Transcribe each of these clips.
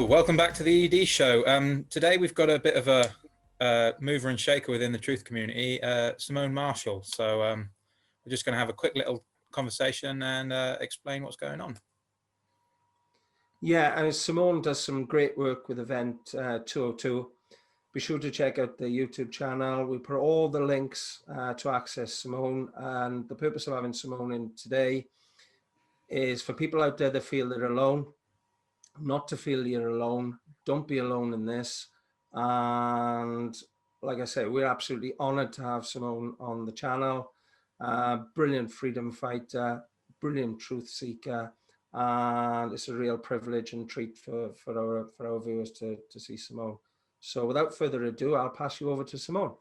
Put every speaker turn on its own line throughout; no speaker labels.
Hello, welcome back to the ED show. Today we've got a bit of a mover and shaker within the truth community, Simone Marshall. So we're just going to have a quick little conversation and explain what's going on.
Yeah, and Simone does some great work with Event 202. Be sure to check out the YouTube channel. We put all the links to access Simone, and the purpose of having Simone in today is for people out there that feel they're alone, not to feel you're alone. Don't be alone in this. And like I said, we're absolutely honored to have Simone on the channel. Brilliant freedom fighter, brilliant truth seeker, and it's a real privilege and treat for our viewers to see Simone. So without further ado, I'll pass you over to Simone.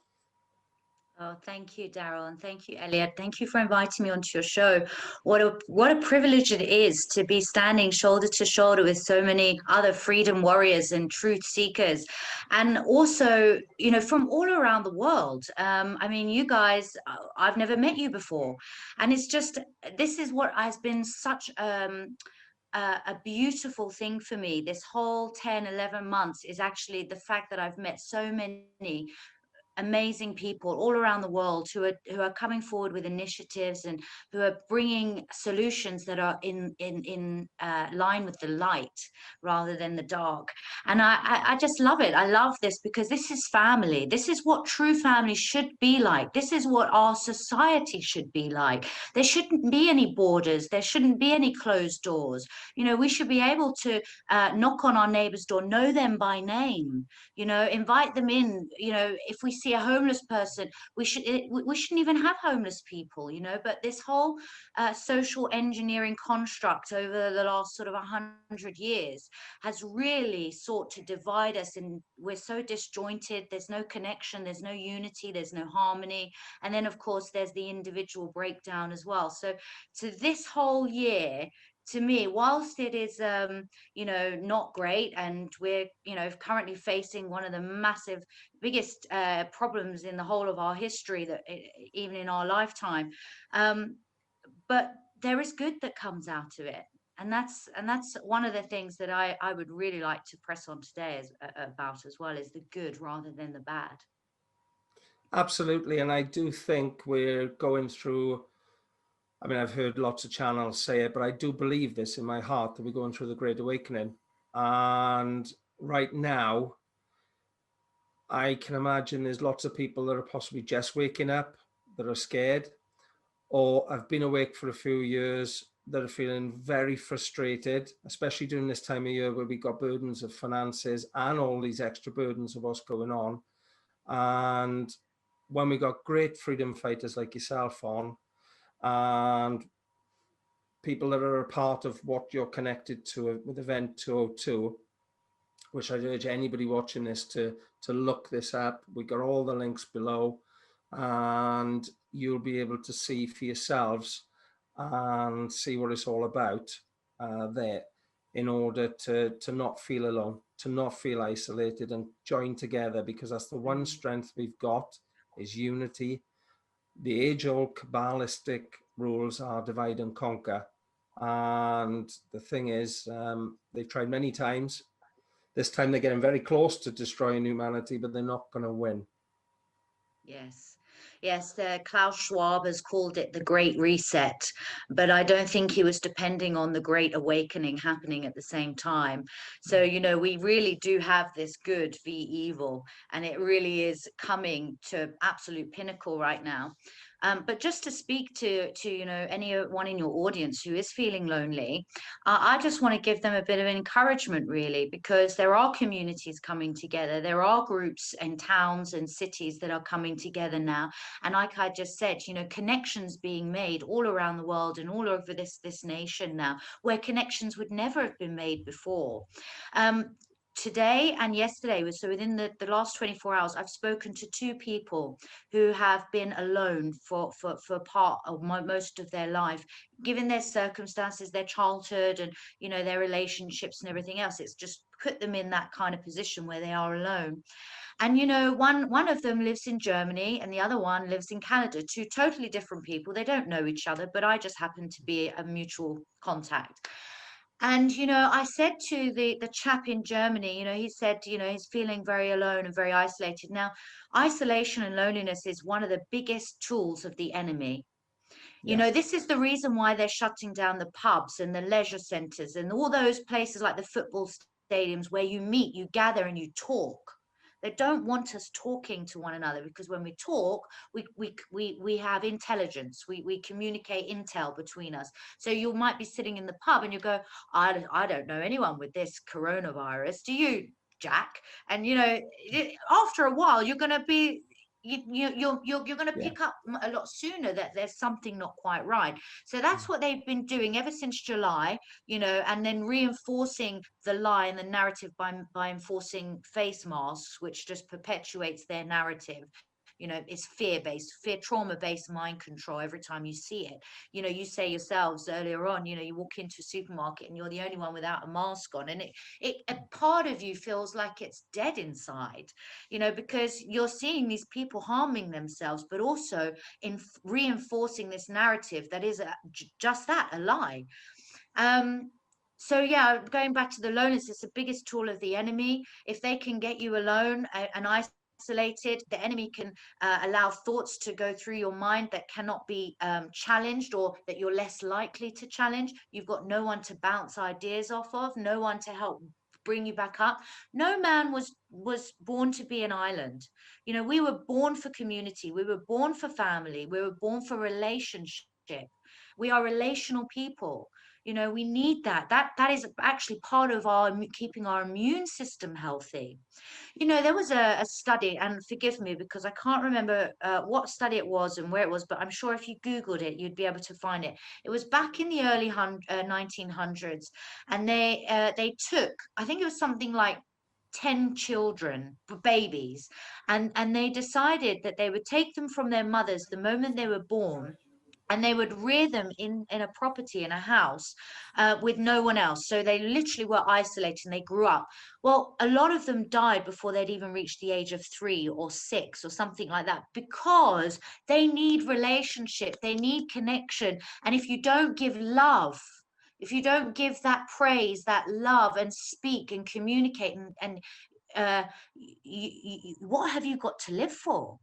Oh, thank you, Daryl, and thank you, Elliot. Thank you for inviting me onto your show. What a privilege it is to be standing shoulder to shoulder with so many other freedom warriors and truth seekers, and also, from all around the world. I mean, you guys, I've never met you before, and it's just this is what has been such a beautiful thing for me. This whole 10, 11 months is actually the fact that I've met so many amazing people all around the world who are coming forward with initiatives and who are bringing solutions that are in line with the light rather than the dark. And I just love it. I love this because this is family. This is what true family should be like. This is what our society should be like. There shouldn't be any borders. There shouldn't be any closed doors. We should be able to knock on our neighbor's door, know them by name, invite them in. If we see a homeless person, we shouldn't even have homeless people, but this whole social engineering construct over the last sort of 100 years has really sought to divide us, and we're so disjointed. There's no connection, there's no unity, there's no harmony, and then of course there's the individual breakdown as well. So this whole year, to me, whilst it is not great, and we're currently facing one of the massive biggest problems in the whole of our history, that even in our lifetime, but there is good that comes out of it, and that's one of the things that I would really like to press on today about as well, is the good rather than the bad.
Absolutely, and I do think we're going through, I mean, I've heard lots of channels say it, but I do believe this in my heart, that we're going through the Great Awakening. And right now, I can imagine there's lots of people that are possibly just waking up, that are scared, or have been awake for a few years, that are feeling very frustrated, especially during this time of year where we've got burdens of finances and all these extra burdens of what's going on. And when we got great freedom fighters like yourself on, and people that are a part of what you're connected to with Event 202, which I'd urge anybody watching this to look this up. We got all the links below, and you'll be able to see for yourselves and see what it's all about there, in order to not feel alone, to not feel isolated, and join together, because that's the one strength we've got, is unity. The age-old Kabbalistic rules are divide and conquer. And the thing is, they've tried many times. This time they're getting very close to destroying humanity, but they're not going to win.
Yes, Klaus Schwab has called it the Great Reset, but I don't think he was depending on the Great Awakening happening at the same time. So, we really do have this good v evil, and it really is coming to absolute pinnacle right now. But just to speak to anyone in your audience who is feeling lonely, I just want to give them a bit of encouragement, really, because there are communities coming together. There are groups and towns and cities that are coming together now. And like I just said, connections being made all around the world and all over this nation now, where connections would never have been made before. Today and yesterday, so within the last 24 hours, I've spoken to 2 people who have been alone for part of most of their life, given their circumstances, their childhood, and their relationships and everything else. It's just put them in that kind of position where they are alone. And one of them lives in Germany and the other one lives in Canada. 2 totally different people. They don't know each other, but I just happen to be a mutual contact. And, I said to the chap in Germany, he said, he's feeling very alone and very isolated. Now, isolation and loneliness is one of the biggest tools of the enemy.
Yeah.
This is the reason why they're shutting down the pubs and the leisure centers and all those places like the football stadiums where you meet, you gather, and you talk. They don't want us talking to one another, because when we talk, we have intelligence. We communicate intel between us. So you might be sitting in the pub and you go, I don't know anyone with this coronavirus. Do you, Jack? And after a while, you're going to be you're going to
Yeah.
pick up a lot sooner that there's something not quite right. So that's what they've been doing ever since July, and then reinforcing the lie and the narrative by enforcing face masks, which just perpetuates their narrative. It's fear-based, trauma-based mind control every time you see it. You say yourselves earlier on, you walk into a supermarket and you're the only one without a mask on, and a part of you feels like it's dead inside, because you're seeing these people harming themselves, but also in reinforcing this narrative that is just that, a lie. So yeah, going back to the loneliness, it's the biggest tool of the enemy. If they can get you alone and isolated, the enemy can allow thoughts to go through your mind that cannot be challenged, or that you're less likely to challenge. You've got no one to bounce ideas off of, no one to help bring you back up. No man was born to be an island. We were born for community, we were born for family, we were born for relationship. We are relational people. We need that is actually part of our keeping our immune system healthy. There was a study, and forgive me because I can't remember what study it was and where it was, but I'm sure if you Googled it, you'd be able to find it. It was back in the early 1900s, and they took, I think it was something like 10 children, babies, and they decided that they would take them from their mothers the moment they were born, and they would rear them in a property, in a house, with no one else. So they literally were isolated and they grew up. Well, a lot of them died before they'd even reached the age of 3 or 6 or something like that, because they need relationship, they need connection. And if you don't give love, if you don't give that praise, that love, and speak and communicate, and what have you got to live for?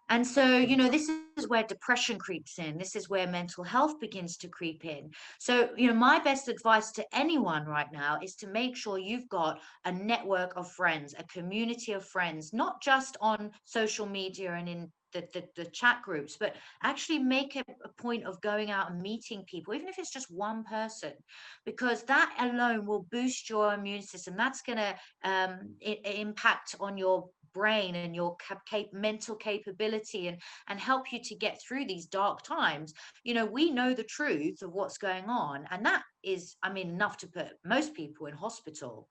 And so, this is where depression creeps in. This is where mental health begins to creep in. So, my best advice to anyone right now is to make sure you've got a network of friends, a community of friends, not just on social media and in the chat groups, but actually make a point of going out and meeting people, even if it's just one person, because that alone will boost your immune system. That's going to impact on your brain and your mental capability, and help you to get through these dark times. We know the truth of what's going on, and that is, enough to put most people in hospital.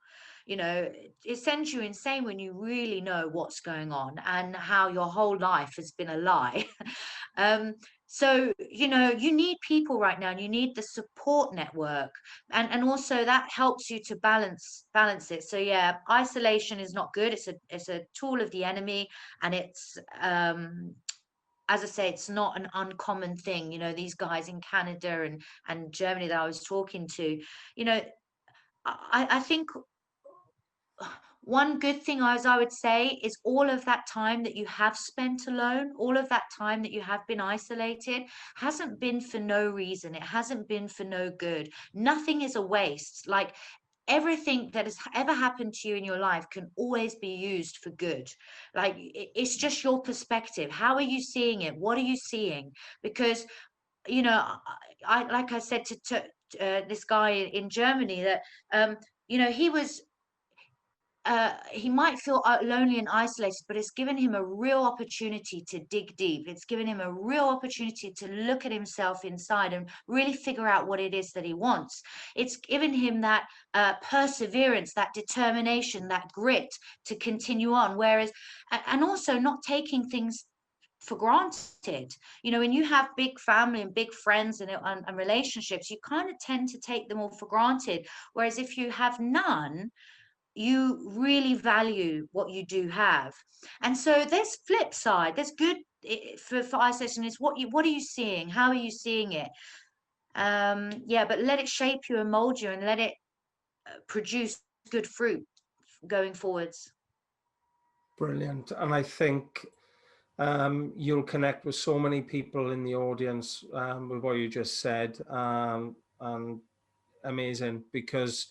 It sends you insane when you really know what's going on and how your whole life has been a lie. So you need people right now, and you need the support network, and also that helps you to balance it. So yeah, isolation is not good. It's a tool of the enemy, and it's as I say, it's not an uncommon thing. These guys in Canada and Germany that I was talking to, I think one good thing, as I would say, is all of that time that you have spent alone, all of that time that you have been isolated, hasn't been for no reason. It hasn't been for no good. Nothing is a waste. Like, everything that has ever happened to you in your life can always be used for good. Like, it's just your perspective. How are you seeing it? What are you seeing? Because I like I said to this guy in Germany, that he was he might feel lonely and isolated, but it's given him a real opportunity to dig deep. It's given him a real opportunity to look at himself inside and really figure out what it is that he wants. It's given him that perseverance, that determination, that grit to continue on. Whereas, and also not taking things for granted. When you have big family and big friends and relationships, you kind of tend to take them all for granted. Whereas if you have none, you really value what you do have. And so there's flip side, there's good for isolation, is what are you seeing, how are you seeing it? Yeah, but let it shape you and mold you, and let it produce good fruit going forwards.
Brilliant. And I think you'll connect with so many people in the audience with what you just said. And amazing, because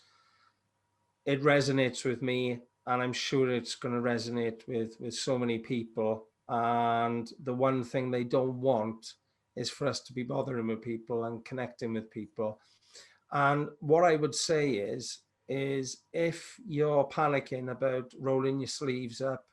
it resonates with me, and I'm sure it's going to resonate with so many people. And the one thing they don't want is for us to be bothering with people and connecting with people. And what I would say is if you're panicking about rolling your sleeves up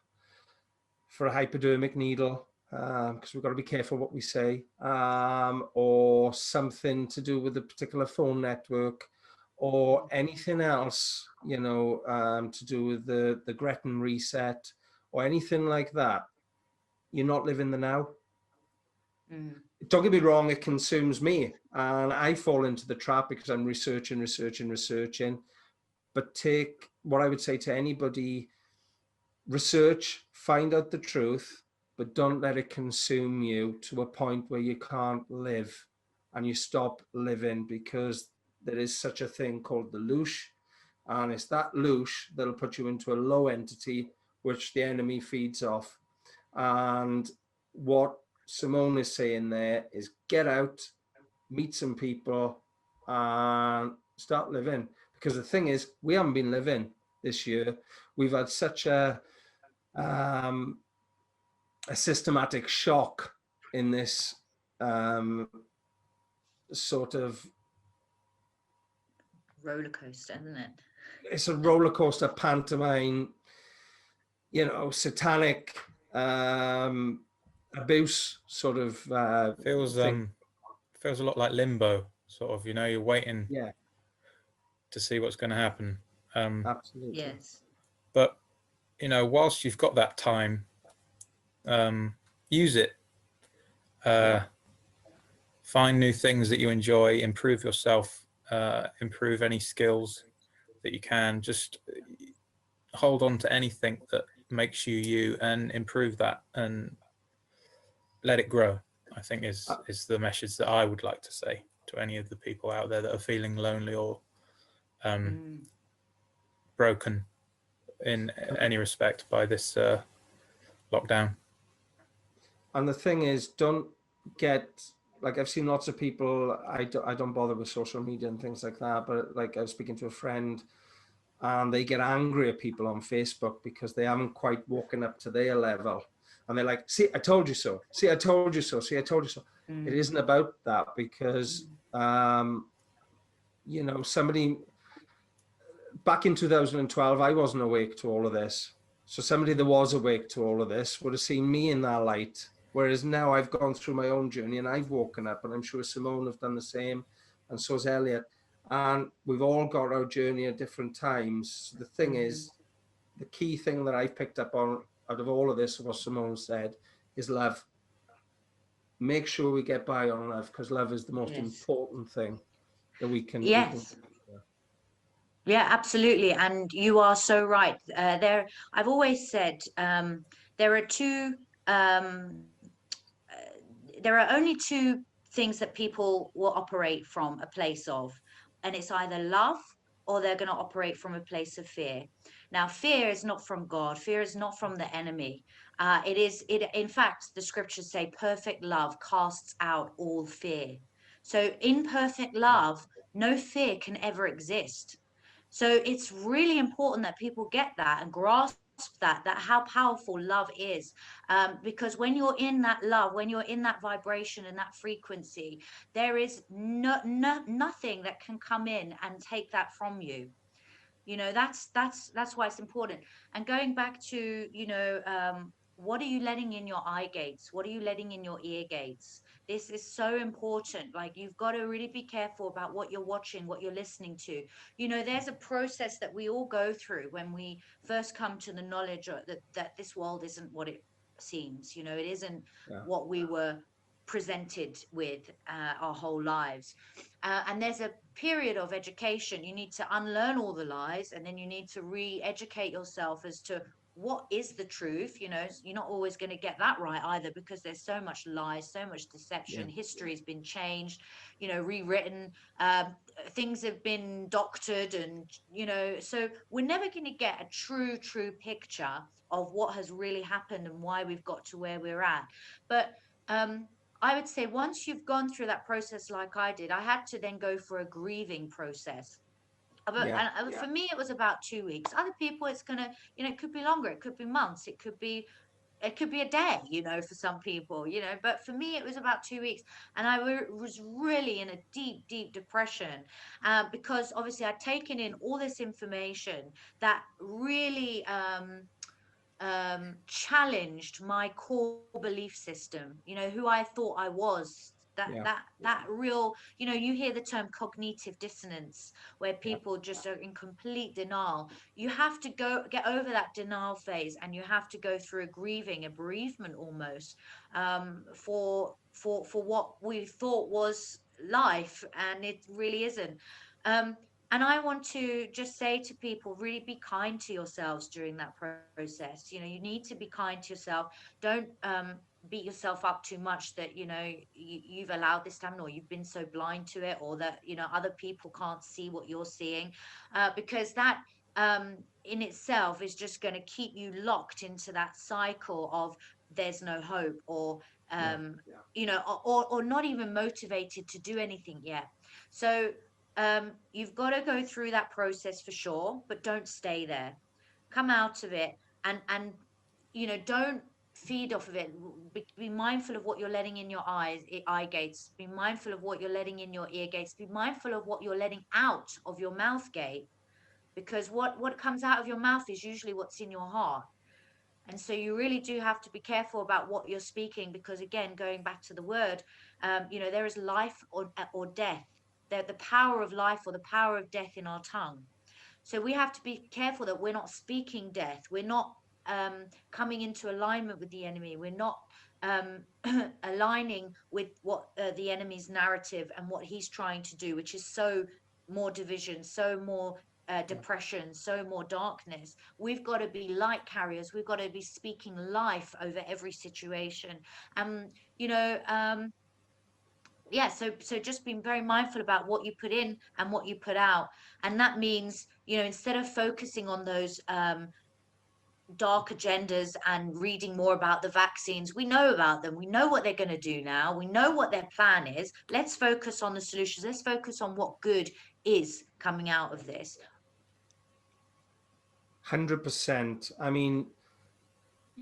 for a hypodermic needle, because we've got to be careful what we say, or something to do with a particular phone network, or anything else, to do with the Gretton reset, or anything like that, you're not living the now.
Mm.
Don't get me wrong, it consumes me, and I fall into the trap because I'm researching. But take what I would say to anybody: research, find out the truth, but don't let it consume you to a point where you can't live and you stop living, because there is such a thing called the loosh, and it's that loosh that'll put you into a low entity which the enemy feeds off. And what Simone is saying there is get out, meet some people, and start living. Because the thing is, we haven't been living this year. We've had such a systematic shock in this sort of,
Roller coaster, isn't it?
it's a roller coaster pantomime, satanic abuse sort of
Feels
thing.
feels a lot like limbo, sort of. You're waiting
Yeah,
to see what's going to happen.
absolutely.
Yes.
But whilst you've got that time, use it. Find new things that you enjoy, improve yourself, improve any skills that you can. Just hold on to anything that makes you you, and improve that, and let it grow. I think is the message that I would like to say to any of the people out there that are feeling lonely or broken in any respect by this lockdown.
And the thing is, don't get, like, I've seen lots of people, I don't bother with social media and things like that, but like I was speaking to a friend, and they get angry at people on Facebook because they haven't quite woken up to their level. And they're like, see, I told you so. See, I told you so. See, I told you so. It isn't about that, because, somebody back in 2012, I wasn't awake to all of this. So somebody that was awake to all of this would have seen me in that light. Whereas now I've gone through my own journey and I've woken up, and I'm sure Simone have done the same, and so has Elliot. And we've all got our journey at different times. The thing is, the key thing that I picked up on out of all of this, what Simone said, is love. Make sure we get by on love, because love is the most important thing that we can.
Yes. Yeah, absolutely. And you are so right. I've always said there are there are only two things that people will operate from a place of, and it's either love or they're going to operate from a place of fear. Now, fear is not from God. Fear is not from the enemy. In fact, the scriptures say perfect love casts out all fear. So in perfect love, no fear can ever exist. So it's really important that people get that and grasp that how powerful love is, because when you're in that love, when you're in that vibration and that frequency, there is nothing that can come in and take that from you. That's why it's important. And going back to, what are you letting in your eye gates? What are you letting in your ear gates? This is so important. Like, you've got to really be careful about what you're watching, what you're listening to. There's a process that we all go through when we first come to the knowledge that this world isn't what it seems. It isn't what we were presented with our whole lives. And there's a period of education. You need to unlearn all the lies, and then you need to re-educate yourself as to what is the truth. You know, you're not always going to get that right either, because there's so much lies, so much deception. History has been changed, you know, rewritten. Things have been doctored, and you know, so we're never going to get a true picture of what has really happened and why we've got to where we're at. But I would say once you've gone through that process like I did, I had to then go for a grieving process. But for me, it was about 2 weeks. Other people, it's gonna, you know, it could be longer, it could be months, it could be a day, you know, for some people, you know. But for me, it was about 2 weeks, and was really in a deep depression, because obviously I'd taken in all this information that really challenged my core belief system, you know, who I thought I was. That real, you know, you hear the term cognitive dissonance, where people just are in complete denial. You have to get over that denial phase, and you have to go through a grieving, a bereavement almost, for what we thought was life, and it really isn't. And I want to just say to people, really be kind to yourselves during that process. You know, you need to be kind to yourself. Don't beat yourself up too much that, you know, you've allowed this to happen, or you've been so blind to it, or that, you know, other people can't see what you're seeing, because that in itself is just going to keep you locked into that cycle of there's no hope, or you know, or not even motivated to do anything yet. So you've got to go through that process for sure, but don't stay there. Come out of it, and you know, don't feed off of it. Be mindful of what you're letting in your eye gates. Be mindful of what you're letting in your ear gates. Be mindful of what you're letting out of your mouth gate, because what comes out of your mouth is usually what's in your heart. And so you really do have to be careful about what you're speaking, because again, going back to the word, you know, there is life or death. The power of life or the power of death in our tongue. So we have to be careful that we're not speaking death. We're not coming into alignment with the enemy. We're not aligning with what the enemy's narrative and what he's trying to do, which is so more division, so more depression, so more darkness. We've got to be light carriers. We've got to be speaking life over every situation. You know, yeah, so just being very mindful about what you put in and what you put out. And that means, you know, instead of focusing on those dark agendas and reading more about the vaccines, we know about them, we know what they're going to do now, we know what their plan is. Let's focus on the solutions. Let's focus on what good is coming out of this.
100%. I mean,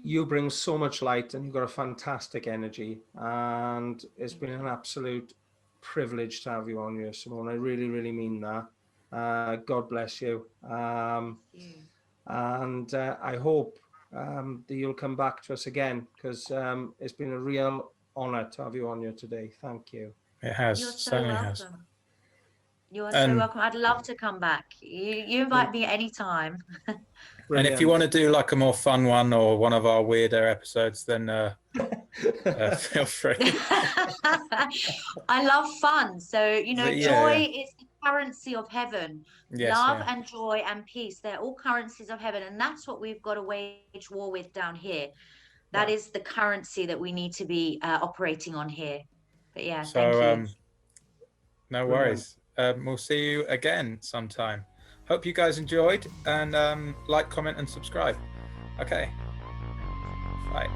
you bring so much light, and you've got a fantastic energy, and it's been an absolute privilege to have you on here, Simone. I really mean that. God bless you. And I hope that you'll come back to us again, because it's been a real honor to have you on here today. Thank you.
It has.
You're so
Certainly
welcome.
has.
You're so welcome. I'd love to come back. You invite me anytime.
And if you want to do like a more fun one, or one of our weirder episodes, then feel free.
I love fun. So, you know, joy is the currency of heaven.
Yes,
love and joy and peace, they're all currencies of heaven. And that's what we've got to wage war with down here. That is the currency that we need to be operating on here. But yeah,
so,
thank you.
No worries. We'll see you again sometime. Hope you guys enjoyed, and like, comment, and subscribe. Okay. Bye.